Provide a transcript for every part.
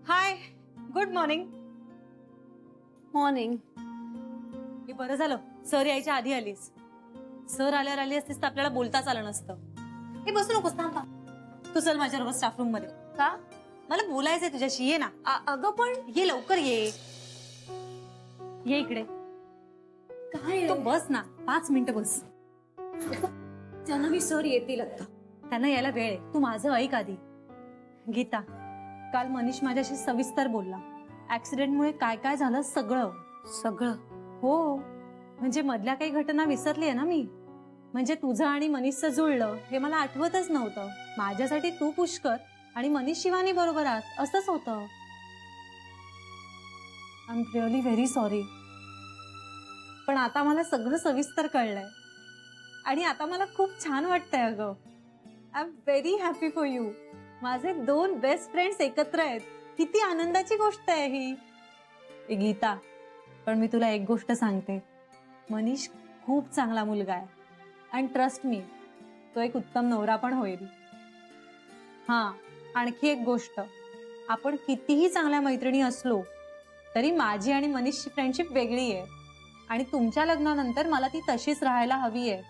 हाय, good morning. Morning. हे बरं झालं सर यायच्या आधी आलीस. सर आल्यावर आली असतीस तर आपल्याला बोलताच आलं नसतं. हे बसू नकोस, थांब थांब. तू चल माझ्याबरोबर स्टाफ रूम मध्ये. का? मला बोलायचंय तुझ्याशी. ये ना. अगं पण ये लवकर ये. ये इकडे. काय तू बस ना, 5 मिनिटं बस. जान्हवी सर येतील आता. त्यांना यायला वेळ आहे. तू माझं ऐक आधी. गीता, काल मनीष माझ्याशी सविस्तर बोलला. ऍक्सिडेंटमुळे काय काय झालं सगळं. हो, म्हणजे मधल्या काही घटना विसरली आहे ना मी. म्हणजे तुझं आणि मनीषचं जुळलं हे मला आठवतच नव्हतं. माझ्यासाठी तू पुष्कर आणि मनीष शिवानी बरोबर आहात असंच होतं. I am really very sorry. पण आता मला सगळं सविस्तर कळलंय आणि आता मला खूप छान वाटतंय. अगं, I am very happy for you. माझे 2 बेस्ट फ्रेंड्स एकत्र आहेत. किती आनंदाची गोष्ट आहे ही. ए गीता, पण मी तुला एक गोष्ट सांगते. मनीष खूप चांगला मुलगा आहे आणि ट्रस्ट मी, तो एक उत्तम नवरा पण होईल. हां, आणखी एक गोष्ट, आपण कितीही चांगल्या मैत्रिणी असलो तरी माझी आणि मनीषची फ्रेंडशिप वेगळी आहे आणि तुमच्या लग्नानंतर मला ती तशीच राहायला हवी आहे.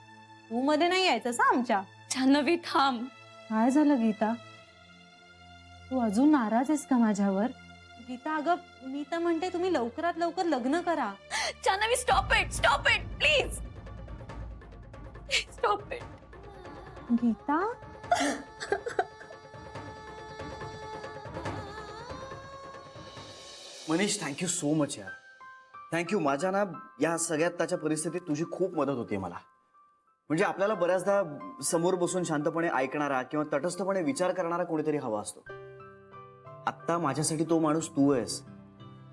तू मध्ये नाही यायचंस आमच्या. जान्हवी थांब. काय झालं गीता? तू अजून नाराज आहेस का माझ्यावर? गीता अगं, मी तर म्हणते तुम्ही लवकरात लवकर लग्न करा. Jahnavi stop it please. Stop it. Geeta, Manish, thank you so much यार. थँक्यू. माझ्या ना या सगळ्यात त्याच्या परिस्थितीत तुझी खूप मदत होती मला. म्हणजे आपल्याला बऱ्याचदा समोर बसून शांतपणे ऐकणारा किंवा तटस्थपणे विचार करणारा कोणीतरी हवा असतो. आत्ता माझ्यासाठी तो माणूस तू आहेस.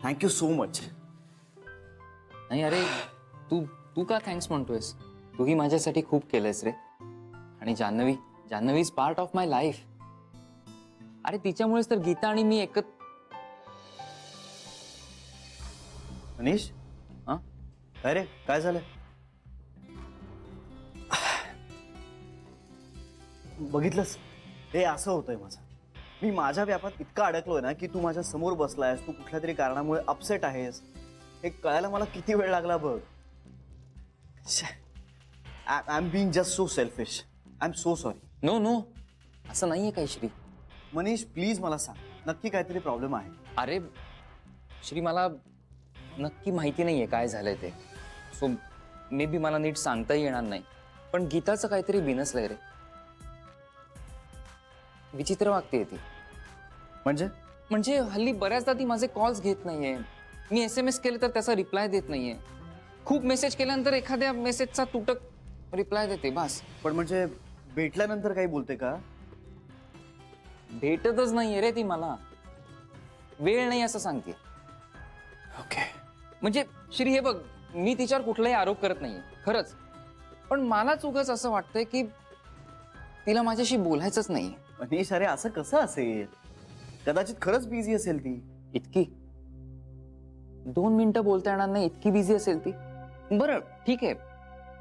Thank you so much. नाही अरे, तू का थँक्स म्हणतोयस? तूही माझ्यासाठी खूप केलंयस रे. आणि Jahnavi is part of my life. अरे तिच्यामुळेच तर गीता आणि मी मनीष, हा? अरे काय झालं? बघितलंस, हे असं होतंय माझं. मी माझ्या व्यापात इतका अडकलोय ना की तू माझ्या समोर बसलायस. तू कुठल्या तरी कारणामुळे अपसेट आहेस हे कळायला मला किती वेळ लागला बघ. I am being just so selfish. I am so sorry. No असं नाहीये काही श्री. मनीष प्लीज मला सांग, नक्की काहीतरी प्रॉब्लेम आहे? अरे श्री, मला नक्की माहिती नाहीये काय झालंय ते. सो मे बी मला नीट सांगताही येणार नाही. पण गीताचं काहीतरी बिनसलंय रे. विचित्र वागतेय ती. म्हणजे हल्ली बऱ्याचदा ती माझे कॉल्स घेत नाहीये. मी SMS केले तर त्याचा रिप्लाय देत नाहीये. खूप मेसेज केल्यानंतर एखाद्या मेसेजचा तुटक रिप्लाय देते बस. पण म्हणजे भेटल्यानंतर काही बोलते का? भेटतच नाहीये रे ती मला. वेळ नाही असं सांगते. ओके. म्हणजे श्री हे बघ, मी तिच्यावर कुठलाही आरोप करत नाहीये खरंच. पण मलाच उगाच असं वाटतंय की तिला माझ्याशी बोलायचंच नाही. मनीष, अरे असं कसं असेल? कदाचित खरंच बिझी असेल ती. इतकी 2 मिनिटं बोलता येणार नाही इतकी बिझी असेल ती. बरं ठीक आहे,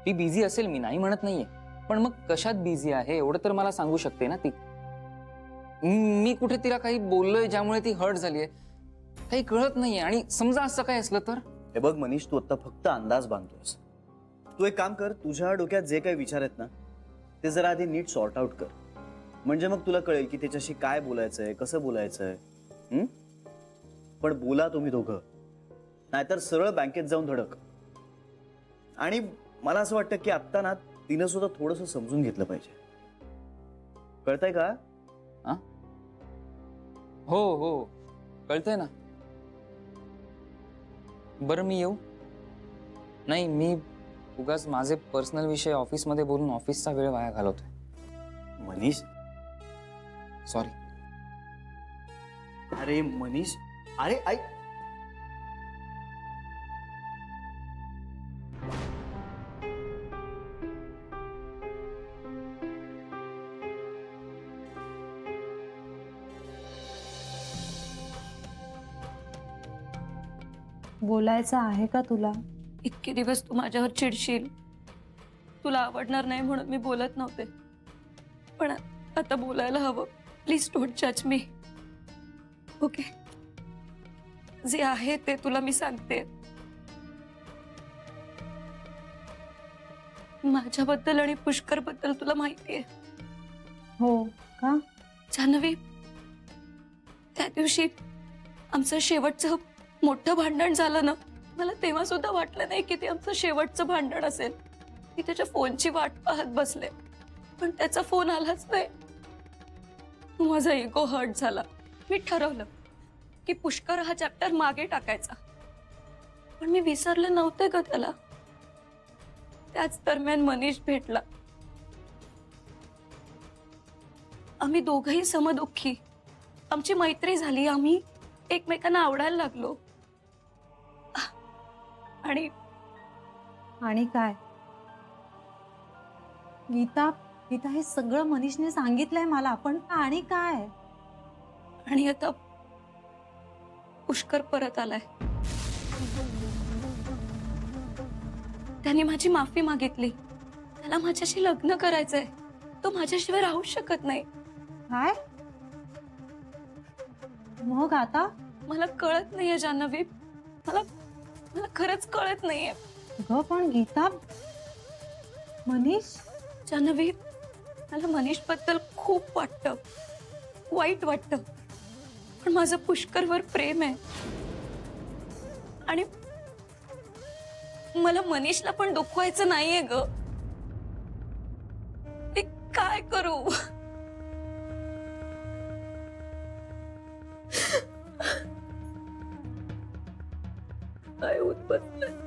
ती बिझी असेल, मी नाही म्हणत नाहीये. पण मग कशात बिझी आहे एवढं तर मला सांगू शकते ना ती. मी कुठे तिला काही बोललोय ज्यामुळे ती हर्ट झालीये काही कळत नाहीये. आणि समजा असं काय असलं तर? हे बघ मनीष, तू आता फक्त अंदाज बांधतोयस. तू एक काम कर, तुझ्या डोक्यात जे काही विचार आहेत ना ते जरा आधी नीट सॉर्ट आउट कर. म्हणजे मग तुला कळेल की त्याच्याशी काय बोलायचंय, कसं बोलायचंय. पण बोला तुम्ही दोघं, नाहीतर सरळ बँकेत जाऊन धडक. आणि मला असं वाटतं की आत्ता ना तिनं सुद्धा थोडंसं समजून घेतलं पाहिजे. कळतंय का? हो कळतंय ना. बरं मी येऊ? नाही, मी उगाच माझे पर्सनल विषय ऑफिसमध्ये बोलून ऑफिसचा वेळ वाया घालवतोय. मनीष, सॉरी. अरे मनीष, अरे ऐक. बोलायचं आहे का तुला? इतके दिवस तू माझ्यावर चिडशील, तुला आवडणार नाही म्हणून मी बोलत नव्हते. पण आता बोलायला हवं. प्लीज डोंट जज मी. ओके? जे आहे ते तुला मी सांगते. माझ्याबद्दल आणि पुष्कर बद्दल तुला माहितीये. हो का? जान्हवी, त्या दिवशी आमचं शेवटचं मोठं भांडण झालं ना, मला तेव्हा सुद्धा वाटलं नाही की ते आमचं शेवटचं भांडण असेल. मी त्याच्या फोनची वाट पाहत बसले, पण त्याचा फोन आलाच नाही. माझा इगो हर्ट झाला. मी ठरवलं की पुष्कर हा चॅप्टर मागे टाकायचा, पण मी विसरले नव्हते ग त्याला. त्याच दरम्यान मनीष भेटला. आम्ही दोघंही समदुःखी. आमची मैत्री झाली. आम्ही एकमेकांना आवडायला लागलो. आणि आणि काय? गीता गीता हे सगळं मनीषने सांगितलंय मला, पण आणि काय? आणि आता पुष्कर परत आलाय. त्याने माझी माफी मागितली. त्याला माझ्याशी लग्न करायचंय. तो माझ्याशिवाय राहू शकत नाही. काय? मग आता? मला कळत नाहीये जान्हवी. मला मला खरंच कळत नाहीये. ग पण गीता, मनीष जान्हवी, मला मनीष बद्दल खूप वाटतं, वाईट वाटतं, पण माझं पुष्करवर प्रेम आहे. आणि मला मनीषला पण दुखवायचं नाहीये ग. मी काय करू? काय होत बसलंय?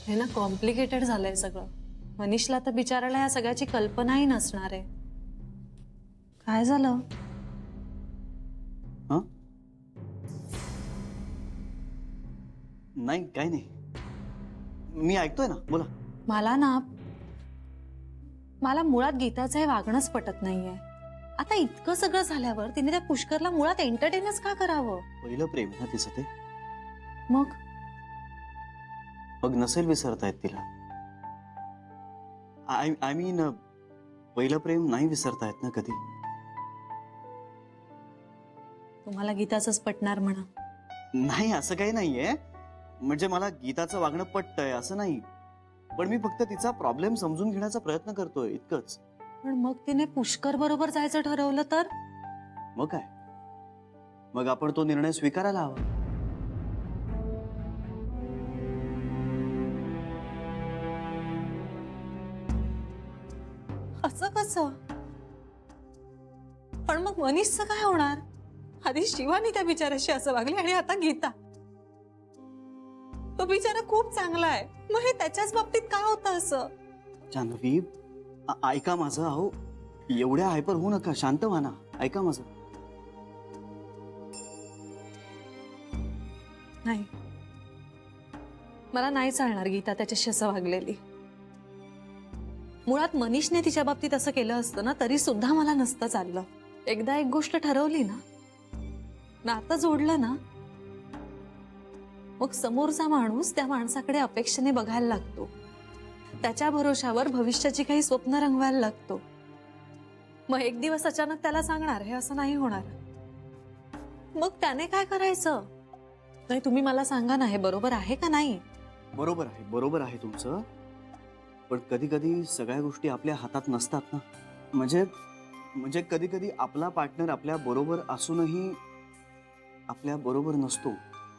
हे ना कॉम्प्लिकेटेड झालंय सगळं. मनीषला तर बिचारायला या सगळ्याची कल्पनाही नसणार आहे. काय झालं? हा? नाही, काही नाही. मी ऐकतोय ना, बोला. मला मुळात गीताचं हे वागणंच पटत नाहीये. आता इतकं सगळं झाल्यावर तिने त्या पुष्करला मुळात एंटरटेनच का करावं? पहिलं प्रेम ना तिचं ते. मग मग नसेल विसरता येत तिला. आय मीन पहिलं प्रेम नाही विसरता येत ना कधी. तुम्हाला गीताचंच पटणार म्हणा. नाही, असं काही नाहीये. म्हणजे मला गीताचं वागणं पटतंय असं नाही, पण मी फक्त तिचा प्रॉब्लेम समजून घेण्याचा प्रयत्न करतोय, इतकंच. पण मग तिने पुष्कर बरोबर जायचं ठरवलं तर? मग काय, मग आपण तो निर्णय स्वीकारायला हवा. असं कसं? पण मग मनीषचं काय होणार? आधी शिवानी त्या बिचाऱ्याशी असं वागली आणि आता गीता. तो बिचारा खूप चांगला आहे, मग हे त्याच्याच बाबतीत का होतं असं? जान्हवी, ऐका माझं. अहो, एवढ्या हायपर होऊ नका, शांत व्हा ना. ऐका माझं. नाही, मला नाही चालणार गीता त्याच्याशी असं वागलेली. मुळात मनीषने तिच्या बाबतीत असं केलं असतं ना, तरी सुद्धा मला नसतं चाललं. एकदा एक गोष्ट ठरवली ना, नातं जोडलं ना, मग समोरचा माणूस त्या माणसाकडे अपेक्षेने बघायला लागतो. त्याच्या भरोशावर भविष्याची काही स्वप्न रंगवायला लागतो. मग एक दिवस अचानक त्याला सांगणार हे असं नाही होणार. मग त्याने काय करायचं? नाही, तुम्ही मला सांगा ना, हे बरोबर आहे का नाही? बरोबर आहे तुमचं. पण कधी कधी सगळ्या गोष्टी आपल्या हातात नसतात ना. म्हणजे कधी कधी आपला पार्टनर आपल्या बरोबर असूनही आपल्या बरोबर नसतो.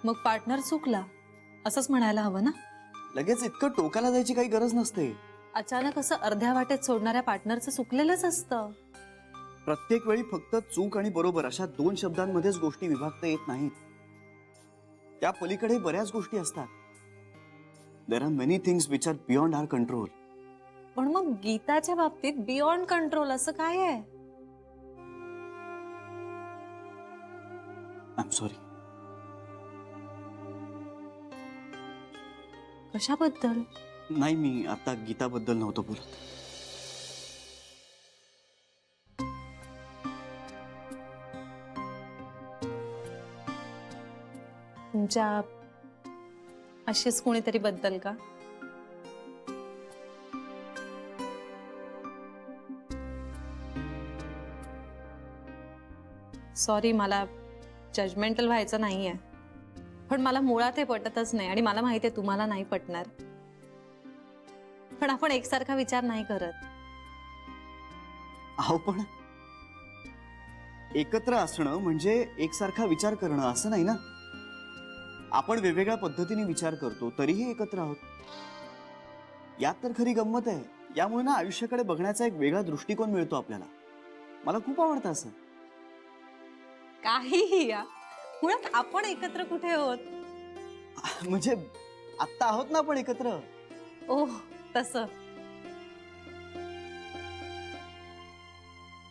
मग पार्टनर चुकला असंच म्हणायला हवं ना. लगेच इतकं टोकाला जायची काही गरज नसते. अचानक असं अर्ध्या वाटेत सोडणाऱ्या पार्टनरचं चुकलेलंच असतं. प्रत्येक वेळी फक्त चूक आणि बरोबर अशा दोन शब्दांमध्येच गोष्टी विभागता येत नाहीत. त्या पलीकडे बऱ्याच गोष्टी असतात. There are many things which are beyond our control. पण मग गीताच्या बाबतीत बियॉन्ड कंट्रोल असं काय आहे? I am sorry. कशाबद्दल? नाही, मी आता गीताबद्दल नव्हतो बोलत. तुमच्या अशीच कोणीतरी बद्दल का? सॉरी, मला जजमेंटल व्हायचं नाहीये, पण मला मुळात हे पटतच नाही आणि मला माहिती आहे तुम्हाला नाही पटणार. पण आपण एकसारखा विचार नाही करत. अहो पण एकत्र असणं म्हणजे एकसारखा विचार करणं असं नाही ना. आपण वेगवेगळ्या पद्धतीने विचार करतो तरीही एकत्र आहोत. यात तर खरी गंमत आहे. यामुळे ना आयुष्याकडे बघण्याचा एक वेगळा दृष्टिकोन मिळतो आपल्याला. मला खूप आवडतं असं. काहीही या, मुळात आपण एकत्र कुठे आहोत? म्हणजे आत्ता आहोत ना आपण एकत्र. ओह, तसं.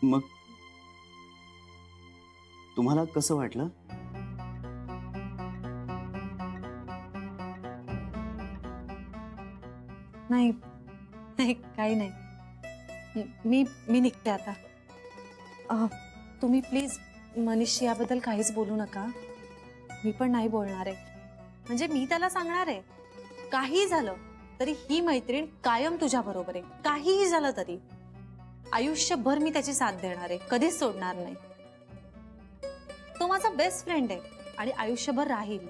मग तुम्हाला कसं वाटलं? नाही नाही, काही नाही. मी निघते आता. तुम्ही प्लीज मनीष याबद्दल काहीच बोलू नका. मी पण नाही बोलणार आहे. म्हणजे मी त्याला सांगणार आहे, काही झालं तरी ही मैत्रीण कायम तुझ्या बरोबर आहे. काहीही झालं तरी आयुष्यभर मी त्याची साथ देणार आहे, कधीच सोडणार नाही. तो माझा बेस्ट फ्रेंड आहे आणि आयुष्यभर राहील.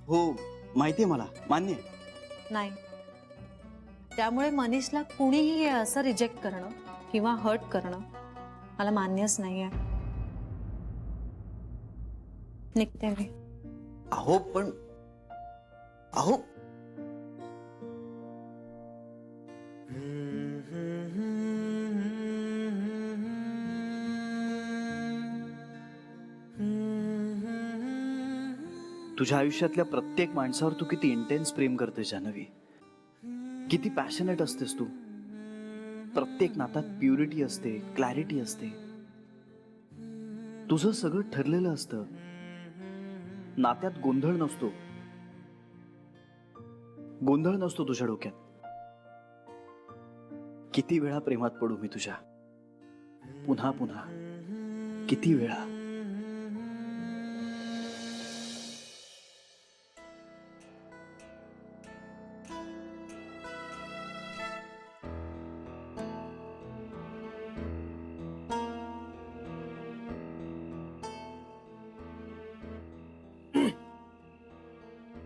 हो, माहितीये मला, मान्य आहे. नाही, त्यामुळे मनीषला कुणीही असं रिजेक्ट करणं किंवा हर्ट करणं मला मान्यच नाहीये. निघते मी. अहो पण अहो तुझ्या आयुष्यातल्या प्रत्येक माणसावर तू किती इंटेन्स प्रेम करते जान्हवी. किती पॅशनेट असतेस तू. प्रत्येक नातात प्युरिटी असते, क्लॅरिटी असते. तुझं सगळं ठरलेलं असतं. नात्यात गोंधळ नसतो. गोंधळ नसतो तुझ्या डोक्यात. किती वेळा प्रेमात पडू मी तुझ्या, पुन्हा पुन्हा, किती वेळा.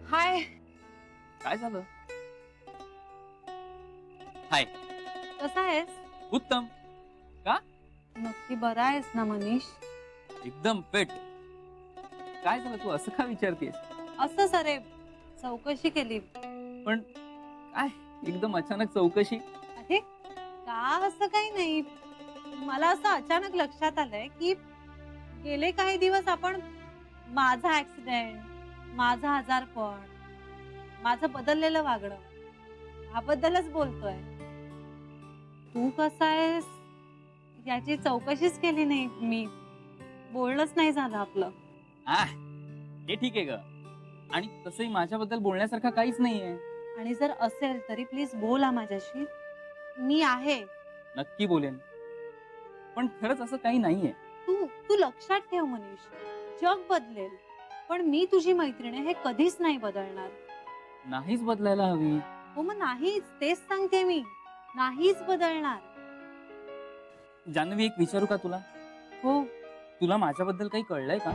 हाय, काय झालं? हाय. कसा आहेस? उत्तम. नक्की बरा आहेस ना मनीष? एकदम पेट. काय झालं, तू असं का विचारतेस? असं सरे, चौकशी केली. पण काय एकदम अचानक चौकशी? अरे का, असं काही नाही. मला असं अचानक लक्षात आलंय की गेले काही दिवस आपण माझा ऍक्सिडेंट, माझा आजारपण, माझं बदललेलं वागणं ह्याबद्दलच बोलतोय. तू कसा आहेस याची चौकशीच केली नाही मी. बोलणंच नाही झालं आपलं. हे ठीक आहे ग. आणि तसंही माझ्याबद्दल बोलण्यासारखं काहीच नाहीये. आणि जर असेल तरी प्लीज बोला माझ्याशी. मी आहे. नक्की बोलेन. पण खरंच असं काही नाहीये. तू तू लक्षात ठेव मनीष, जग बदलेल पण मी तुझी मैत्रीण आहे हे कधीच नाही बदलणार. नाहीच बदलायला हवी. हो मग नाहीच, तेच सांगते मी, नाहीच बदलणार. जान्हवी, एक विचारू का तुला? हो. तुला माझ्याबद्दल काही कळलंय का?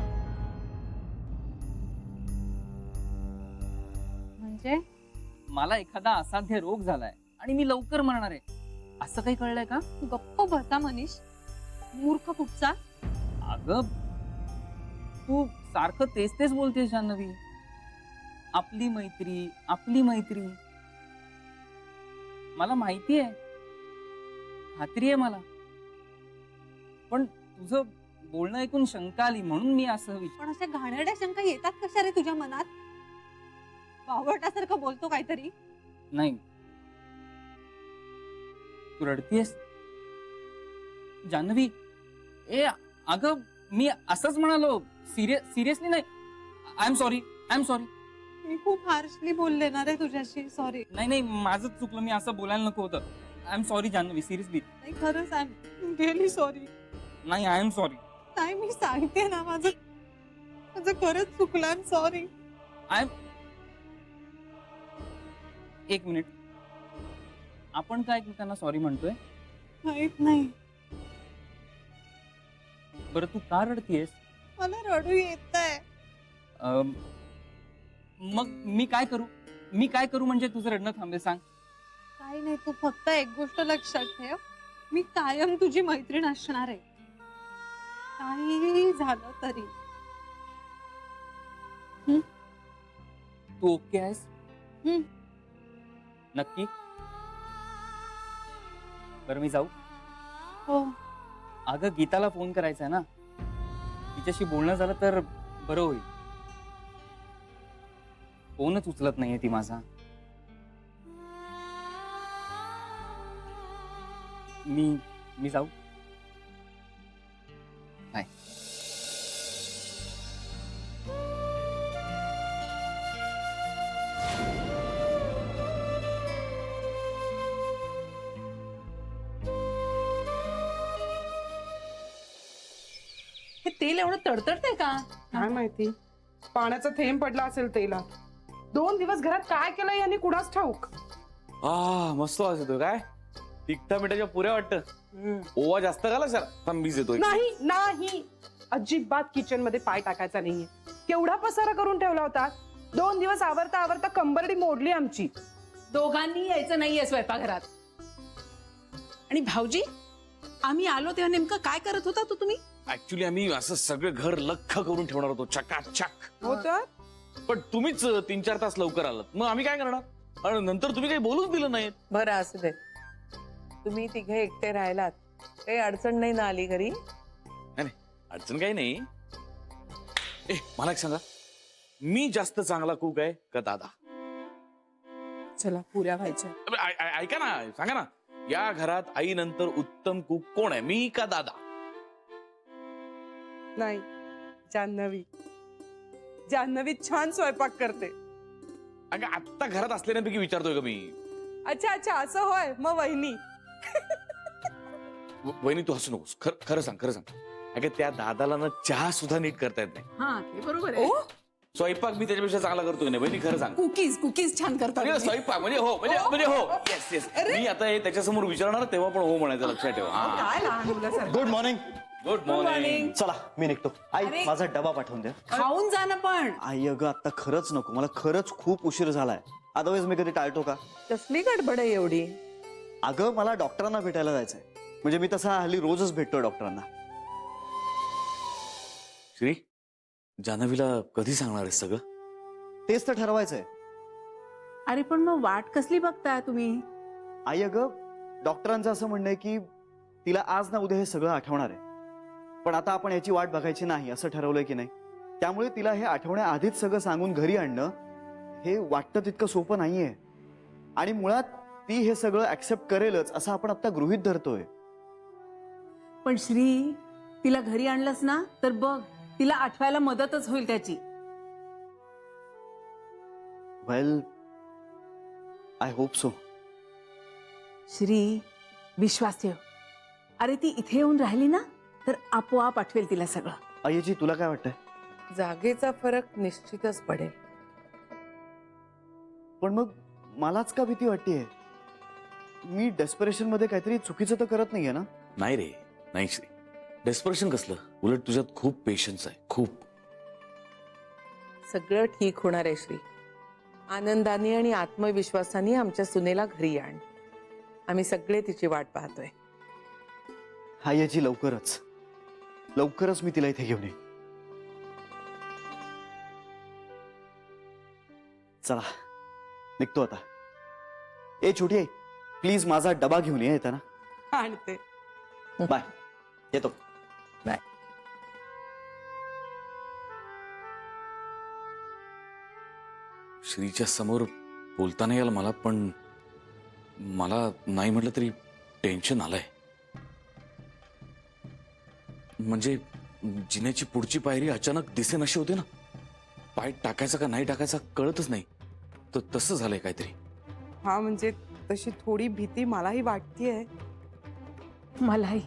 म्हणजे मला एखादा असाध्य रोग झालाय आणि मी लवकर मरणार आहे, असं काही कळलंय का? गप्प बसा मनीष, मूर्ख कुठचा. अगं, तू सारखं तेच तेच बोलतेस जान्हवी. आपली मैत्री, आपली मैत्री. मला माहिती आहे, खात्री आहे मला. पण तुझं बोलणं ऐकून शंका आली म्हणून मी असं पण अशा घाणेरड्या शंका येतात कशा रे तुझ्या मनात? बावळटासारखं बोलतो काहीतरी. नाही. तू रडतीयस जान्हवी? अगं, मी असंच म्हणालो. सिरियसली नाही. I am sorry. मी खूप हार्शली बोलले ना रे तुझ्याशी. सॉरी. नाही, माझंच चुकलं. मी असं बोलायला नको होतं. I am sorry Jahnavi, seriously. नाही, खरंच आय एम रिअली सॉरी. नाही, आय एम सॉरी. नाही, मी सांगते ना, माझं खरंच चुकलं. I am sorry. आय एक मिनिट, आपण काय त्यांना सॉरी म्हणतोय? माहित नाही, बरं तू का रडतीयस? मला रडू येत आहे. मग मी काय करू म्हणजे तुझं रडणं थांबेल? सांग. काही नाही, तू फक्त एक गोष्ट लक्षात ठेव, मी कायम तुझी मैत्रीण असणार आहे, काहीही झालं तरी. तू ओके आहेस? हम्म. नक्की? बरं मी जाऊ? हो. अगं गीताला फोन करायचा आहे ना, तिच्याशी बोलणं झालं तर बरं होईल. फोनच उचलत नाहीये ती माझा. मी जाऊ? बाय. हे तेल एवढं तडतडते का? काय माहिती, पाण्याचा थेंब पडला असेल तेलात. 2 दिवस घरात काय केलं यांनी कुणास ठाऊक. मस्त वास येतो. काय तिखटा मिठाच्या पुऱ्या वाटतं. ओवा जास्त घाला सर, थंबीच येतोय. नाही नाही, अजिबात किचन मध्ये पाय टाकायचा नाहीये. केवढा पसारा करून ठेवला होता. 2 दिवस आवरता आवरता कंबरडी मोडली आमची. दोघांनी यायचं नाहीये स्वयंपाकघरात. आणि भाऊजी, आम्ही आलो तेव्हा नेमकं काय करत होता तो तुम्ही? ऍक्च्युली आम्ही असं सगळं घर लख्ख करून ठेवणार होतो, चकाचक. हो तर पण तुम्हीच 3-4 तास लवकर आलात, मग आम्ही काय करणार? आणि नंतर तुम्ही काही बोलूच दिलं नाही. बरं असू दे, तुम्ही तिघे एकटे राहिलात, काही अडचण नाही ना आली घरी? अडचण काही नाही. मला एक सांगा, मी जास्त चांगला कुक आहे का दादा? चला पुऱ्या व्हायच्या. ऐका ना, सांगा ना, या घरात आई नंतर उत्तम कुक कोण आहे, मी का दादा? नाही, जान्हवी. जान्हवी छान स्वयंपाक करते. अगं आत्ता घरात असलेल्यांपैकी विचारतोय का मी? अच्छा अच्छा, असं होय. मग वहिनी. वहिनी तू हसू नकोस. खरं सांग. अगं त्या दादाला ना चहा सुद्धा नीट करता येत नाही. हा, ते बरोबर आहे. स्वयंपाक मी त्याच्यापेक्षा चांगला करतोय ना वहिनी, खरं सांग. कुकीज छान करतात. म्हणजे स्वयंपाक म्हणजे हो येस. मी आता हे त्याच्यासमोर विचारणार तेव्हा पण हो म्हणायचं, लक्षात ठेवा. काय लहान मुलासारखं. Good morning. Good morning. चला मी निघतो. आई माझा डबा पाठवून द्या. खाऊन जा ना पण. आई अगं आता खरंच नको, मला खरंच खूप उशीर झालाय. अदरवाईज मी कधी टाळतो का? कसली गडबड आहे एवढी? अगं मला डॉक्टरांना भेटायला जायचंय. म्हणजे मी तसा हल्ली रोजच भेटतोय डॉक्टरांना. श्री, जान्हवीला कधी सांगणार आहे सगळं? तेच तर ठरवायचंय. अरे पण मग वाट कसली बघताय तुम्ही? आई अगं डॉक्टरांचं असं म्हणणं आहे की तिला आज ना उद्या हे सगळं आठवणार आहे, पण आता आपण याची वाट बघायची नाही असं ठरवलंय की नाही. त्यामुळे तिला हे आठवण्याआधीच सगळं सांगून घरी आणणं हे वाटतं तितकं सोपं नाहीये. आणि मुळात ती हे सगळं ऍक्सेप्ट करेलच असं आपण आता गृहीत धरतोय. पण श्री, तिला घरी आणलंस ना तर बघ, तिला आठवायला मदतच होईल त्याची. वेल, आय होप सो. श्री, विश्वास ठेव. अरे ती इथे येऊन राहिली ना तर आपोआप आठवेल तिला सगळं. आईजी तुला काय वाटतंय? जागेचा फरक निश्चितच पडेल. पण मग मलाच का भीती वाटतेय? मी डेस्परेशन मध्ये काहीतरी चुकीचं तर करत नाहीये ना? नाही रे, नाही श्री. डेस्परेशन कसलं? उलट तुझ्यात खूप पेशन्स आहे, खूप. सगळं ठीक होणार आहे श्री. आनंदाने आणि आत्मविश्वासाने आमच्या सुनेला घरी आण. आम्ही सगळे तिची वाट पाहतोय. हा याची लवकरच मी तिला इथे घेऊन येईन. चला निघतो आता. ए छोटी आई, प्लीज माझा डबा घेऊन ये येताना. आणते. बाय, येतो. बाय. श्रीच्या समोर बोलता नाही आलं मला, पण मला नाही म्हटलं तरी टेन्शन आलंय. म्हणजे जिन्याची पुढची पायरी अचानक दिसेनाशी होते ना, पाय टाकायचा का नाही टाकायचा कळतच नाही, तर तसं झालंय काहीतरी. हा म्हणजे तशी थोडी भीती मलाही वाटतेय. मलाही.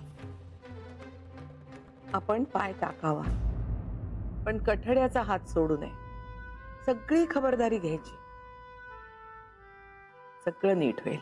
आपण पाय टाकावा, पण कठड्याचा हात सोडू नये. सगळी खबरदारी घ्यायची. सगळं नीट होईल.